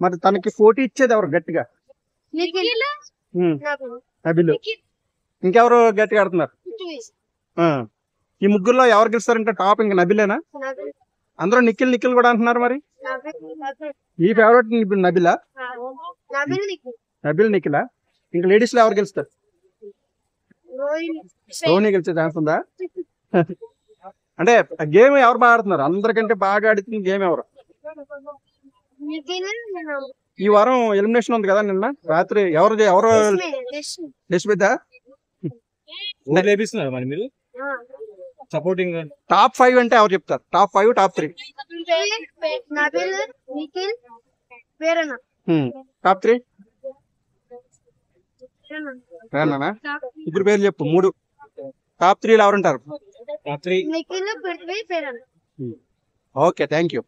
మరి తనకి పోటీ ఇచ్చేది ఎవరు గట్టిగా? నబిల్. ఇంకెవరు గట్టిగా ఆడుతున్నారు? ఈ ముగ్గురులో ఎవరు గెలుస్తారంటే టాప్ ఇంకా నబిలేనా? అందరూ నిఖిల్ నిఖిల్ కూడా అంటున్నారు. మరి ఈ ఫేవరెట్ నబిలా? నబిల్ నిఖిలా? ఇంకా లేడీస్ లో ఎవరు గెలుస్తారు? ధోని గెలిచే ఛాన్స్ ఉందా? అంటే గేమ్ ఎవరు బాగా ఆడుతున్నారు? అందరికంటే బాగా ఆడుతుంది గేమ్ ఎవరు? ఈ వారం ఎలిమినేషన్ ఉంది కదా, నిన్న రాత్రి ఎవరు మరి మీరు సపోర్టింగ్ టాప్ 5 అంటే ఎవరు చెప్తారు? Top 5, top 3. టాప్ 3 రేనా? ఇప్పుడు పేర్లు చెప్పు. 3 టాప్ 3 ఎవరుంటారు? Top 3 okay, thank you.